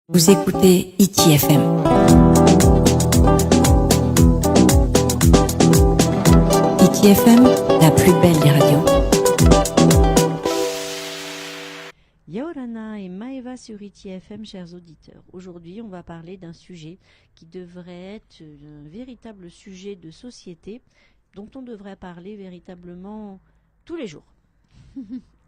Vous écoutez ITFM. ITFM, la plus belle des radios. Yaorana et Maeva sur ITFM, chers auditeurs. Aujourd'hui, on va parler d'un sujet qui devrait être un véritable sujet de société dont on devrait parler véritablement tous les jours.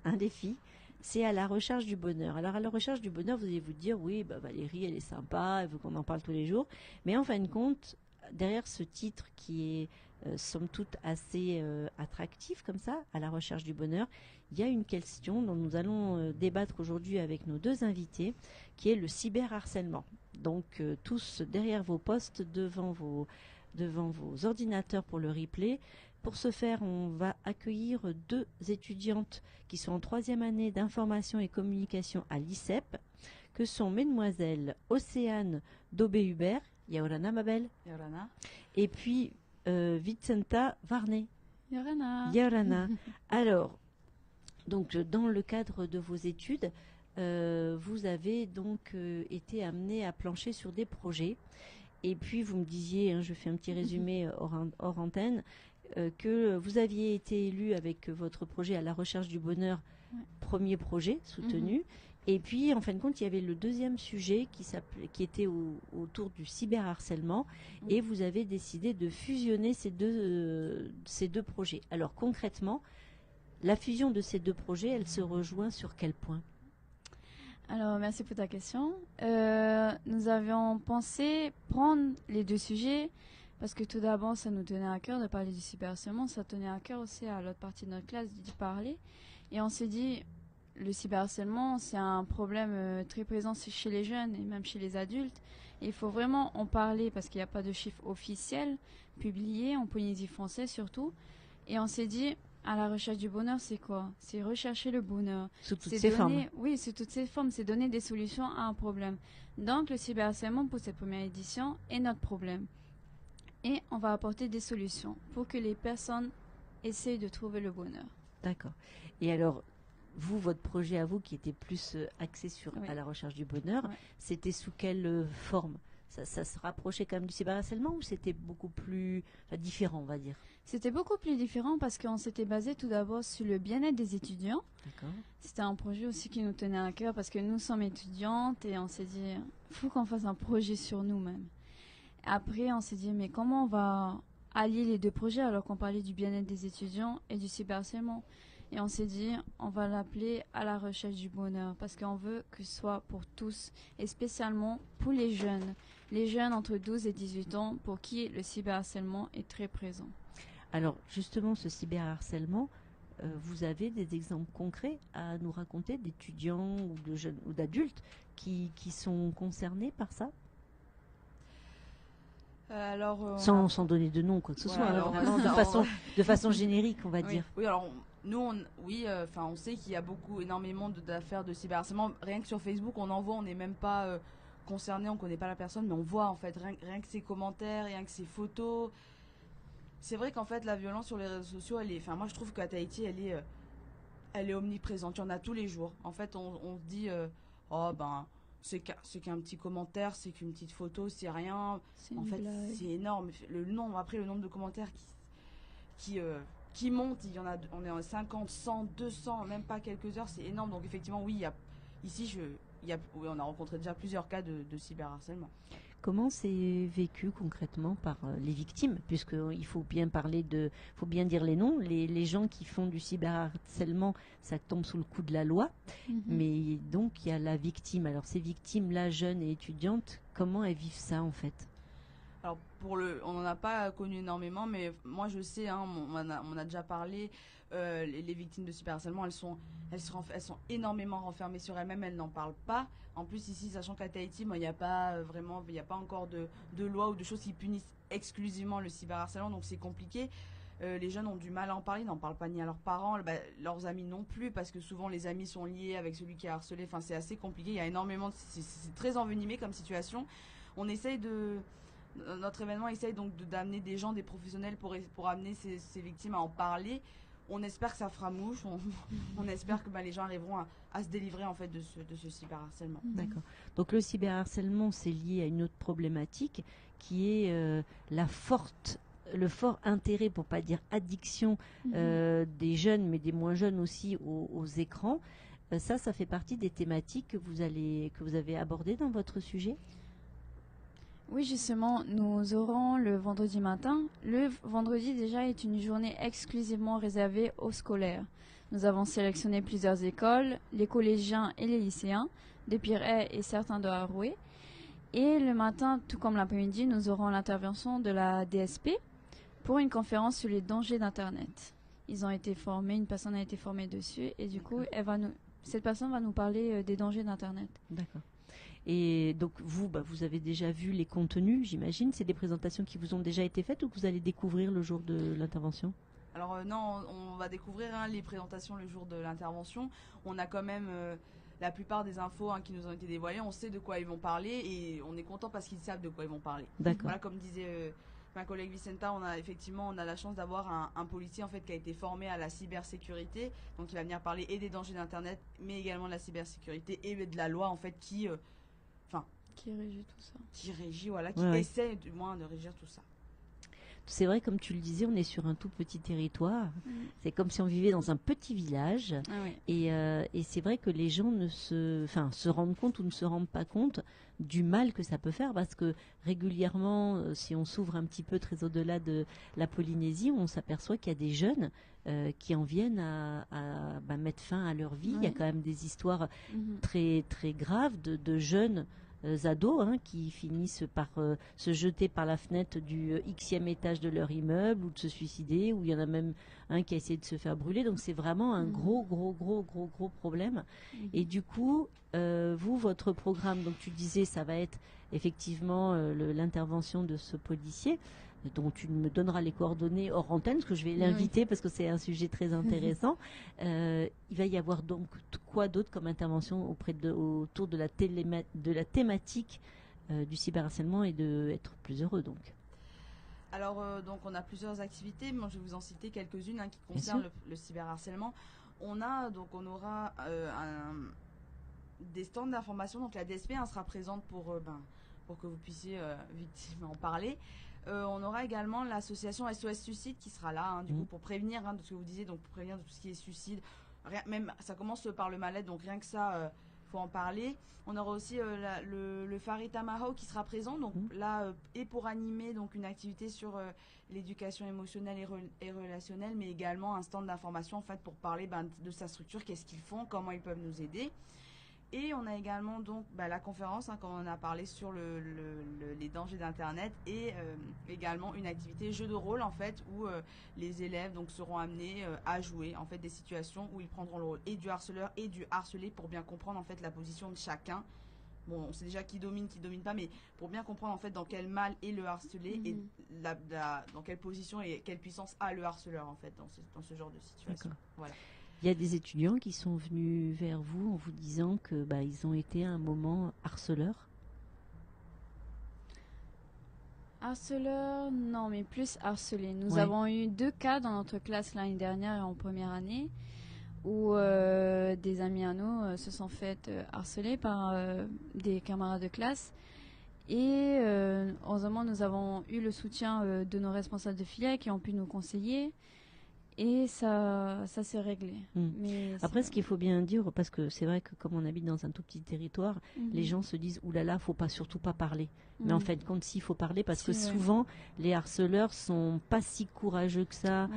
Un défi, c'est à la recherche du bonheur. Alors, à la recherche du bonheur, vous allez vous dire, oui, Valérie, elle est sympa, elle veut qu'on en parle tous les jours. Mais en fin de compte, derrière ce titre qui est, somme toute, assez attractif comme ça, à la recherche du bonheur, il y a une question dont nous allons débattre aujourd'hui avec nos deux invités, qui est le cyberharcèlement. Donc, tous derrière vos postes, devant vos ordinateurs pour le replay. Pour ce faire, on va accueillir deux étudiantes qui sont en troisième année d'information et communication à l'ICEP, que sont mesdemoiselles Océane Daubé-Hubert, Yaorana Mabel, Yaorana. Et puis Vicenta Varnet, Yaorana. Yaorana. Alors, donc dans le cadre de vos études, vous avez donc été amené à plancher sur des projets. Et puis vous me disiez, je fais un petit résumé hors antenne, que vous aviez été élu avec votre projet à la recherche du bonheur, premier projet soutenu. Et puis, en fin de compte, il y avait le deuxième sujet qui était autour du cyberharcèlement. Et vous avez décidé de fusionner ces deux projets. Alors, concrètement, la fusion de ces deux projets, elle se rejoint sur quel point ? Alors, merci pour ta question. Nous avions pensé prendre les deux sujets parce que tout d'abord, ça nous tenait à cœur de parler du cyberharcèlement. Ça tenait à cœur aussi à l'autre partie de notre classe d'y parler. Et on s'est dit, le cyberharcèlement, c'est un problème très présent chez les jeunes et même chez les adultes. Et il faut vraiment en parler parce qu'il n'y a pas de chiffres officiels publiés, en Polynésie française surtout. Et on s'est dit, à la recherche du bonheur, c'est quoi ? C'est rechercher le bonheur. Sous toutes ses formes. Oui, sous toutes ses formes. C'est donner des solutions à un problème. Donc, le cyberharcèlement pour cette première édition est notre problème. Et on va apporter des solutions pour que les personnes essayent de trouver le bonheur. D'accord. Et alors, vous, votre projet à vous, qui était plus axé sur à la recherche du bonheur, c'était sous quelle forme ? Ça se rapprochait quand même du cyberharcèlement ou c'était beaucoup plus différent, on va dire ? C'était beaucoup plus différent parce qu'on s'était basé tout d'abord sur le bien-être des étudiants. D'accord. C'était un projet aussi qui nous tenait à cœur parce que nous sommes étudiantes et on s'est dit, il faut qu'on fasse un projet sur nous-mêmes. Après, on s'est dit, mais comment on va allier les deux projets alors qu'on parlait du bien-être des étudiants et du cyberharcèlement ? Et on s'est dit, on va l'appeler à la recherche du bonheur parce qu'on veut que ce soit pour tous et spécialement pour les jeunes entre 12 et 18 ans pour qui le cyberharcèlement est très présent. Alors justement, ce cyberharcèlement, vous avez des exemples concrets à nous raconter d'étudiants ou de jeunes ou d'adultes qui sont concernés par ça ? Sans donner de nom, quoi que ce soit, vraiment de façon générique, on va dire. Oui, alors nous, on sait qu'il y a énormément d'affaires de cyberharcèlement. Rien que sur Facebook, on en voit, on n'est même pas concerné, on ne connaît pas la personne, mais on voit en fait rien que ses commentaires, rien que ses photos. C'est vrai qu'en fait, la violence sur les réseaux sociaux, moi je trouve qu'à Tahiti, elle est omniprésente. Il y en a tous les jours. En fait, on se dit, c'est qu'un petit commentaire, c'est qu'une petite photo, c'est rien. En fait, c'est énorme. Le nombre de commentaires qui monte, on est en 50, 100, 200, même pas quelques heures, c'est énorme. Donc effectivement, oui, on a rencontré déjà plusieurs cas de cyberharcèlement. Comment c'est vécu concrètement par les victimes, puisqu'il faut bien dire les noms. Les gens qui font du cyberharcèlement, ça tombe sous le coup de la loi. Mais donc il y a la victime. Alors ces victimes-là, jeunes et étudiantes, comment elles vivent ça en fait ? Alors on n'en a pas connu énormément, mais moi je sais, on a déjà parlé. Les victimes de cyberharcèlement, elles sont énormément renfermées sur elles-mêmes, elles n'en parlent pas. En plus ici, sachant qu'à Tahiti, il n'y a pas encore de loi ou de choses qui punissent exclusivement le cyberharcèlement, donc c'est compliqué. Les jeunes ont du mal à en parler, n'en parlent pas ni à leurs parents, leurs amis non plus, parce que souvent les amis sont liés avec celui qui a harcelé. Enfin, c'est assez compliqué. Il y a énormément, c'est très envenimé comme situation. Notre événement essaye donc d'amener des gens, des professionnels pour amener ces victimes à en parler. on espère que ça fera mouche, on espère que les gens arriveront à se délivrer en fait de ce cyberharcèlement. D'accord. Donc le cyberharcèlement, c'est lié à une autre problématique qui est le fort intérêt, pour pas dire addiction, des jeunes, mais des moins jeunes aussi aux écrans. Ça fait partie des thématiques que vous avez abordées dans votre sujet. Oui, justement, nous aurons le vendredi matin. Le vendredi déjà est une journée exclusivement réservée aux scolaires. Nous avons sélectionné plusieurs écoles, les collégiens et les lycéens, de Pirey et certains de Haroué. Et le matin, tout comme l'après-midi, nous aurons l'intervention de la DSP pour une conférence sur les dangers d'Internet. Ils ont été formés, une personne a été formée dessus et du coup, cette personne va nous parler des dangers d'Internet. D'accord. Et donc vous avez déjà vu les contenus, j'imagine. C'est des présentations qui vous ont déjà été faites ou que vous allez découvrir le jour de l'intervention? Alors non, on va découvrir les présentations le jour de l'intervention. On a quand même la plupart des infos qui nous ont été dévoilées. On sait de quoi ils vont parler et on est content parce qu'ils savent de quoi ils vont parler. D'accord. Voilà, comme disait ma collègue Vicenta, on a la chance d'avoir un policier en fait qui a été formé à la cybersécurité. Donc il va venir parler et des dangers d'Internet, mais également de la cybersécurité et de la loi en fait qui régit tout ça. Qui régit, voilà, qui Ouais. essaie du moins de régir tout ça. C'est vrai, comme tu le disais, on est sur un tout petit territoire. C'est comme si on vivait dans un petit village. Ah oui. Et c'est vrai que les gens se rendent compte ou ne se rendent pas compte du mal que ça peut faire, parce que régulièrement, si on s'ouvre un petit peu très au-delà de la Polynésie, on s'aperçoit qu'il y a des jeunes qui en viennent à mettre fin à leur vie. Il y a Ouais. quand même des histoires très, très graves de jeunes ados qui finissent par se jeter par la fenêtre du Xème étage de leur immeuble ou de se suicider, ou il y en a même un qui a essayé de se faire brûler. Donc c'est vraiment un gros problème. Et du coup, votre programme, donc tu disais, ça va être effectivement l'intervention de ce policier, dont tu me donneras les coordonnées hors antenne, parce que je vais l'inviter parce que c'est un sujet très intéressant. Il va y avoir donc quoi d'autre comme intervention autour de la thématique du cyberharcèlement et de être plus heureux donc. Alors donc on a plusieurs activités, moi je vais vous en citer quelques-unes qui concernent le cyberharcèlement. On aura des stands d'information, donc la DSP sera présente pour que vous puissiez victime en parler. On aura également l'association SOS Suicide qui sera là, du coup, pour prévenir de ce que vous disiez, donc pour prévenir de tout ce qui est suicide. Même ça commence par le mal-être, donc rien que ça, faut en parler. On aura aussi le Farid Tamaho qui sera présent, donc là et pour animer donc une activité sur l'éducation émotionnelle et relationnelle, mais également un stand d'information en fait pour parler de sa structure, qu'est-ce qu'ils font, comment ils peuvent nous aider. Et on a également donc la conférence, comme on a parlé sur les dangers d'Internet, et également une activité jeu de rôle en fait où les élèves donc seront amenés à jouer en fait des situations où ils prendront le rôle et du harceleur et du harcelé pour bien comprendre en fait la position de chacun. Bon, on sait déjà qui domine pas, mais pour bien comprendre en fait dans quel mal est le harcelé et dans quelle position et quelle puissance a le harceleur en fait dans ce genre de situation. Voilà. Il y a des étudiants qui sont venus vers vous en vous disant que ils ont été à un moment harceleurs. Harceleurs, non, mais plus harcelés. Nous avons eu 2 cas dans notre classe l'année dernière en première année où des amis à nous se sont fait harceler par des camarades de classe. Et heureusement, nous avons eu le soutien de nos responsables de filière qui ont pu nous conseiller. Et ça s'est réglé. Mais après, ce qu'il faut bien dire, parce que c'est vrai que comme on habite dans un tout petit territoire, les gens se disent « oulala, faut surtout pas parler ». Mais en fin de compte, si, il faut parler, parce que souvent, les harceleurs sont pas si courageux que ça.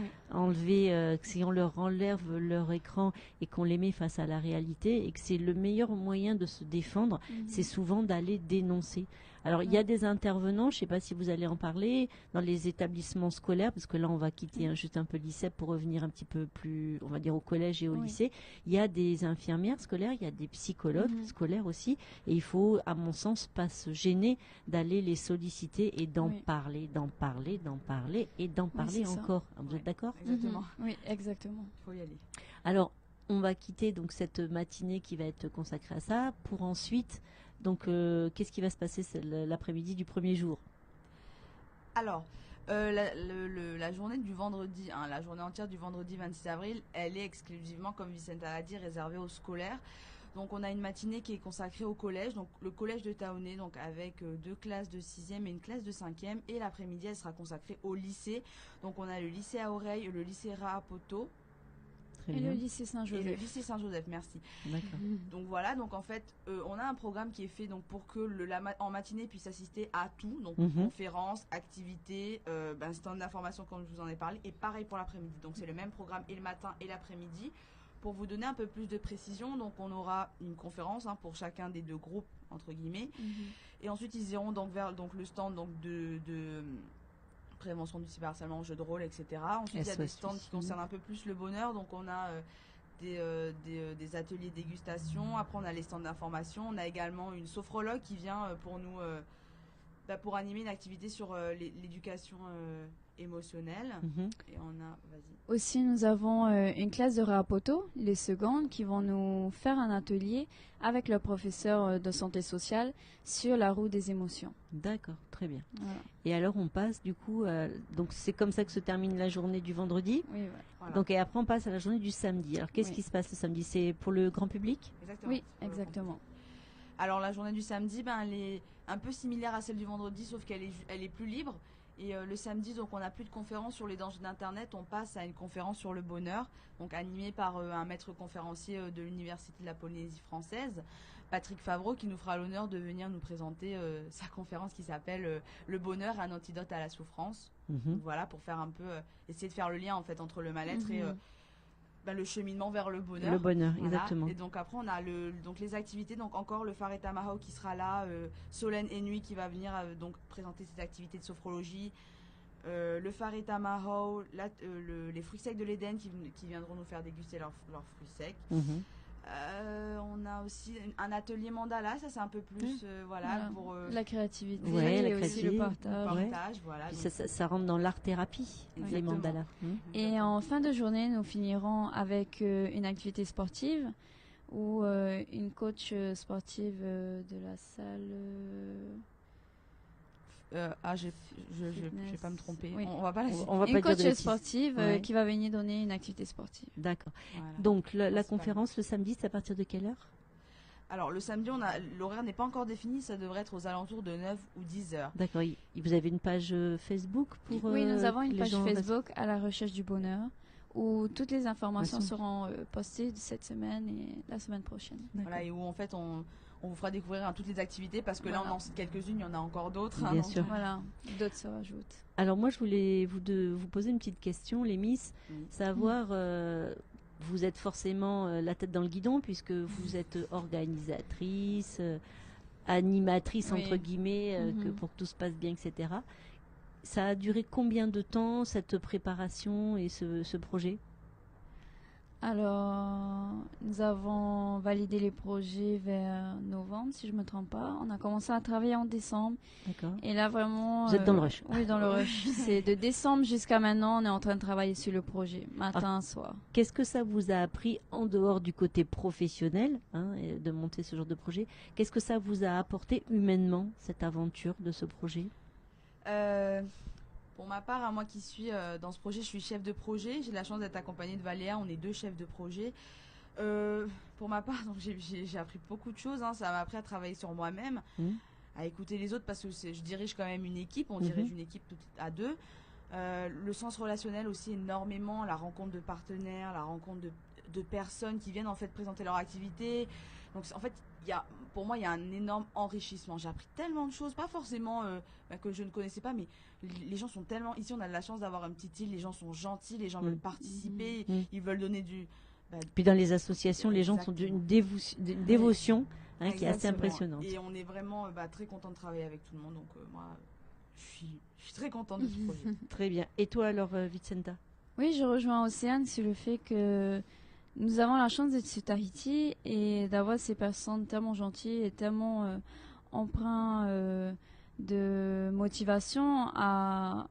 Si on leur enlève leur écran et qu'on les met face à la réalité, et que c'est le meilleur moyen de se défendre, c'est souvent d'aller dénoncer. Alors, il y a des intervenants, je ne sais pas si vous allez en parler, dans les établissements scolaires, parce que là, on va quitter juste un peu le lycée pour revenir un petit peu plus, on va dire, au collège et au lycée. Il y a des infirmières scolaires, il y a des psychologues scolaires aussi, et il faut, à mon sens, pas se gêner d'aller les solliciter et d'en parler et d'en parler encore. Vous êtes d'accord ? Exactement. Oui, exactement. Il faut y aller. Alors, on va quitter donc cette matinée qui va être consacrée à ça pour ensuite... Donc, qu'est-ce qui va se passer l'après-midi du premier jour ? Alors, La journée du vendredi, la journée entière du vendredi 26 avril, elle est exclusivement, comme Vicenta l'a dit, réservée aux scolaires. Donc on a une matinée qui est consacrée au collège, donc le collège de Taoné, donc avec 2 classes de 6e et une classe de 5e. Et l'après-midi, elle sera consacrée au lycée. Donc on a le lycée à Oreille, le lycée Raapoto Très Et bien. le lycée et le Saint-Joseph. lycée Saint-Joseph, merci. D'accord. Donc voilà, donc en fait, on a un programme qui est fait donc pour que en matinée puisse assister à tout, donc conférences, activités, stand d'information comme je vous en ai parlé, et pareil pour l'après-midi. Donc c'est le même programme et le matin et l'après-midi. Pour vous donner un peu plus de précision, donc on aura une conférence pour chacun des 2 groupes entre guillemets, et ensuite ils iront donc vers le stand donc de prévention du cyberharcèlement, jeux de rôle, etc. Ensuite il y a des stands qui concernent un peu plus le bonheur, donc on a des ateliers dégustation. Après on a les stands d'information, on a également une sophrologue qui vient pour nous pour animer une activité sur l'éducation émotionnelle. Et on a, vas-y. Aussi, nous avons une classe de Raapoto, les secondes, qui vont nous faire un atelier avec le professeur de santé sociale sur la roue des émotions. D'accord, très bien. Voilà. Et alors on passe du coup, donc c'est comme ça que se termine la journée du vendredi. Oui, voilà. Voilà. Donc et après on passe à la journée du samedi. Alors qu'est-ce Oui. qui se passe le samedi? C'est pour le grand public? Exactement. Oui, exactement. Alors la journée du samedi, elle est un peu similaire à celle du vendredi, sauf qu'elle est plus libre. Et le samedi, donc on n'a plus de conférence sur les dangers d'Internet, on passe à une conférence sur le bonheur, donc animée par un maître conférencier de l'Université de la Polynésie française, Patrick Favreau, qui nous fera l'honneur de venir nous présenter sa conférence qui s'appelle Le bonheur, un antidote à la souffrance. Donc voilà, pour faire un peu, essayer de faire le lien en fait entre le mal-être et le cheminement vers le bonheur. Le bonheur, Voilà. exactement. Et donc après on a donc les activités, donc encore le Fareta Mahao qui sera là, Solène et Nuit qui va venir donc présenter ses activités de sophrologie, le Fareta Mahao, les fruits secs de l'Éden qui viendront nous faire déguster leurs fruits secs. On a aussi un atelier mandala, ça c'est un peu plus Voilà. pour La créativité Ouais, la et aussi créativité. le partage. Ouais. partage, voilà. Puis Donc, ça rentre dans l'art-thérapie, les Exactement. mandalas. Et en fin de journée, nous finirons avec une activité sportive où une coach sportive de la salle. je vais pas me tromper. Oui. On va pas la citer. On va Une pas dire de coach bêtises. sportive Ouais. qui va venir donner une activité sportive. D'accord. Voilà. Donc la Principalement. conférence le samedi, c'est à partir de quelle heure? Alors le samedi, l'horaire n'est pas encore défini, ça devrait être aux alentours de 9 ou 10 heures. D'accord. Vous avez une page Facebook pour Oui, nous avons que une les page gens restent- Facebook à la recherche du bonheur où toutes les informations Merci. seront postées cette semaine et la semaine prochaine. D'accord. Voilà, et où en fait on vous fera découvrir toutes les activités parce que là Voilà. on en cite quelques-unes, il y en a encore d'autres. Bien sûr. Voilà, d'autres se rajoutent. Alors moi, je voulais vous poser une petite question, les Miss. Oui. Savoir, vous êtes forcément la tête dans le guidon puisque vous êtes organisatrice, animatrice Oui. entre guillemets, que Mhm. pour que tout se passe bien, etc. Ça a duré combien de temps cette préparation et ce projet? Alors, nous avons validé les projets vers novembre, si je ne me trompe pas. On a commencé à travailler en décembre. D'accord. Et là, vraiment... Vous êtes dans le rush. Oui, dans le rush. C'est de décembre jusqu'à maintenant, on est en train de travailler sur le projet, matin, soir. Qu'est-ce que ça vous a appris en dehors du côté professionnel, et de monter ce genre de projet? Qu'est-ce que ça vous a apporté humainement, cette aventure de ce projet? Pour ma part, moi qui suis dans ce projet, je suis chef de projet. J'ai la chance d'être accompagnée de Valéa, on est 2 chefs de projet. Pour ma part, donc j'ai appris beaucoup de choses. Ça m'a appris à travailler sur moi-même, à écouter les autres parce que je dirige quand même une équipe. On dirige une équipe à 2. Le sens relationnel aussi énormément, la rencontre de partenaires, la rencontre de personnes qui viennent en fait présenter leur activité. Donc en fait, pour moi, il y a un énorme enrichissement. J'ai appris tellement de choses, pas forcément que je ne connaissais pas, mais les gens sont tellement... Ici, on a de la chance d'avoir une petite île, les gens sont gentils, les gens veulent participer, ils veulent donner du... Puis dans les associations, les gens sont d'une dévotion qui est assez Exactement. impressionnante. Et on est vraiment très content de travailler avec tout le monde, donc moi, je suis très contente de ce projet. Très bien. Et toi alors, Vicenta? Oui, je rejoins Océane sur le fait que nous avons la chance d'être sur Tahiti et d'avoir ces personnes tellement gentilles et tellement empreintes de motivation à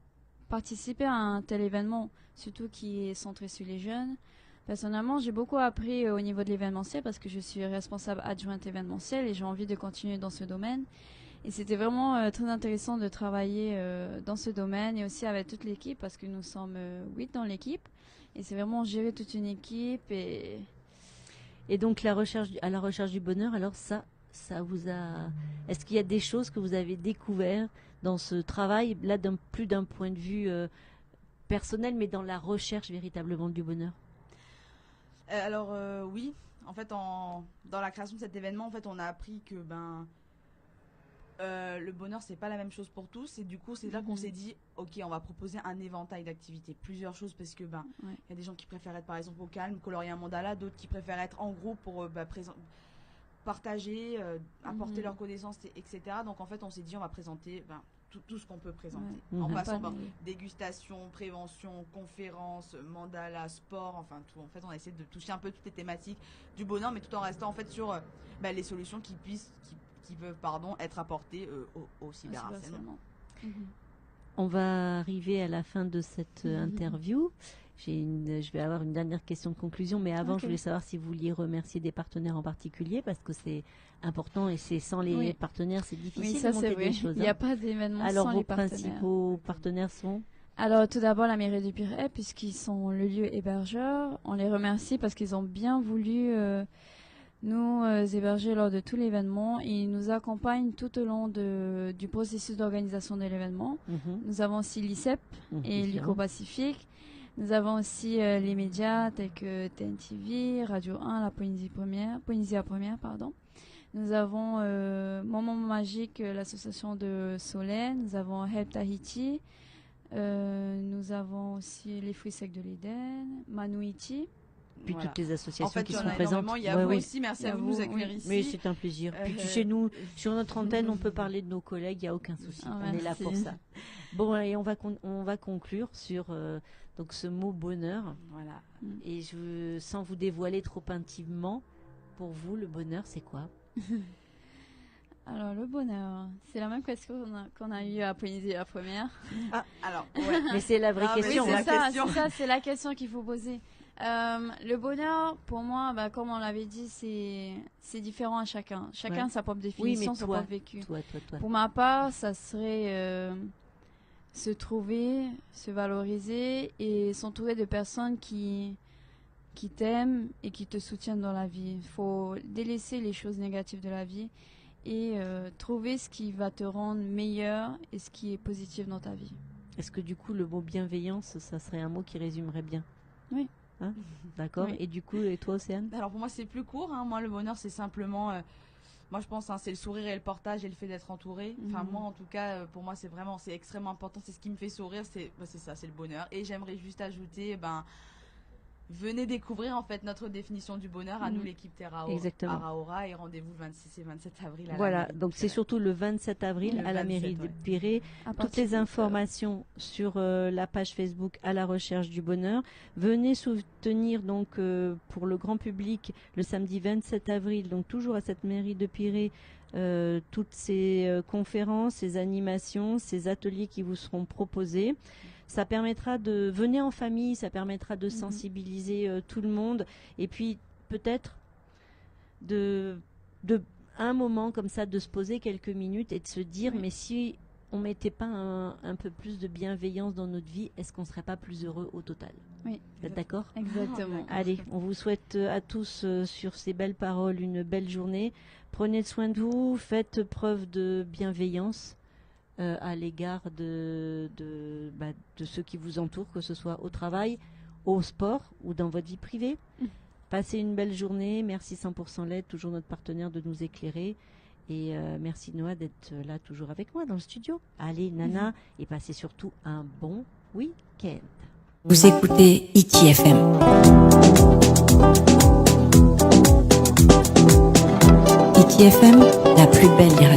participer à un tel événement, surtout qui est centré sur les jeunes. Personnellement, j'ai beaucoup appris au niveau de l'événementiel parce que je suis responsable adjointe événementielle et j'ai envie de continuer dans ce domaine. Et c'était vraiment très intéressant de travailler dans ce domaine et aussi avec toute l'équipe parce que nous sommes 8 dans l'équipe. Et c'est vraiment gérer toute une équipe. Et donc à la recherche du bonheur, alors ça vous a... Est-ce qu'il y a des choses que vous avez découvert dans ce travail, là plus d'un point de vue personnel, mais dans la recherche véritablement du bonheur? Alors oui, en fait dans la création de cet événement, en fait on a appris que le bonheur c'est pas la même chose pour tous, et du coup c'est là qu'on s'est dit ok, on va proposer un éventail d'activités, plusieurs choses, parce que y a des gens qui préfèrent être par exemple au calme, colorier un mandala, d'autres qui préfèrent être en groupe pour partager, apporter leurs connaissances, etc. Donc en fait on s'est dit on va présenter tout ce qu'on peut présenter, en passant par dégustation, prévention, conférences, mandala, sport, enfin tout. En fait on a essayé de toucher un peu toutes les thématiques du bonheur, mais tout en restant en fait sur les solutions qui peuvent être apportées au cyberharcèlement. On va arriver à la fin de cette interview. Je vais avoir une dernière question de conclusion, mais avant, je voulais savoir si vous vouliez remercier des partenaires en particulier, parce que c'est important et c'est sans les partenaires, c'est difficile de monter des choses. Il n'y a pas d'événement sans les partenaires. Alors, vos principaux partenaires sont? Alors, tout d'abord, la mairie de Pirée, puisqu'ils sont le lieu hébergeur. On les remercie parce qu'ils ont bien voulu nous héberger lors de tout l'événement. Ils nous accompagnent tout au long du processus d'organisation de l'événement. Nous avons aussi l'ICEP et l'ICO-Pacifique. Nous avons aussi les médias tels que TNTV, Radio 1, la Polynésia Première, pardon. Nous avons Moment Magique, l'association de Soleil. Nous avons Help Tahiti. Nous avons aussi les Fruits Secs de l'Éden, Manuiti. Puis toutes les associations en fait, qui sont présentes. Il y a vous aussi, merci à vous de nous accueillir ici. Mais c'est un plaisir. Puis chez nous, sur notre antenne, on peut parler de nos collègues, il n'y a aucun souci. On est là pour ça. Bon, et on va conclure sur donc ce mot bonheur. Voilà. Et sans vous dévoiler trop intimement, pour vous, le bonheur, c'est quoi? Alors, le bonheur, c'est la même question qu'on a eue à Polynésie la première. Mais c'est la vraie question. Oui, c'est la question qu'il faut poser. Le bonheur, pour moi, comme on l'avait dit, c'est différent à chacun. Chacun sa propre définition, son propre vécu. Toi. Pour ma part, ça serait se trouver, se valoriser et s'entourer de personnes qui t'aiment et qui te soutiennent dans la vie. Il faut délaisser les choses négatives de la vie et trouver ce qui va te rendre meilleur et ce qui est positif dans ta vie. Est-ce que du coup, le mot bienveillance, ça serait un mot qui résumerait bien? Oui. D'accord. Oui. Et du coup, et toi, Océane? Alors pour moi, c'est plus court. Moi, le bonheur, c'est simplement... moi, je pense c'est le sourire et le portage et le fait d'être entouré. Enfin, moi, en tout cas, pour moi, c'est extrêmement important. C'est ce qui me fait sourire. C'est ça, c'est le bonheur. Et j'aimerais juste ajouter... venez découvrir en fait notre définition du bonheur à nous, l'équipe Terra Araora, et rendez-vous le 26 et 27 avril à la mairie. Donc c'est surtout le 27 avril à la mairie de Pirée. Toutes les informations sur la page Facebook à la recherche du bonheur. Venez soutenir donc pour le grand public le samedi 27 avril, donc toujours à cette mairie de Pirée, toutes ces conférences, ces animations, ces ateliers qui vous seront proposés. Ça permettra de venir en famille, ça permettra de sensibiliser tout le monde, et puis peut-être de un moment comme ça, de se poser quelques minutes et de se dire mais si on mettait pas un peu plus de bienveillance dans notre vie, est-ce qu'on serait pas plus heureux au total? Oui. Vous êtes d'accord? Exactement. Allez, on vous souhaite à tous sur ces belles paroles une belle journée. Prenez soin de vous, faites preuve de bienveillance à l'égard de ceux qui vous entourent, que ce soit au travail, au sport ou dans votre vie privée. Passez une belle journée. Merci 100% LED, toujours notre partenaire, de nous éclairer. Et merci Noah d'être là toujours avec moi dans le studio. Allez Nana, et passez surtout un bon week-end. Vous écoutez ITFM. ITFM, la plus belle des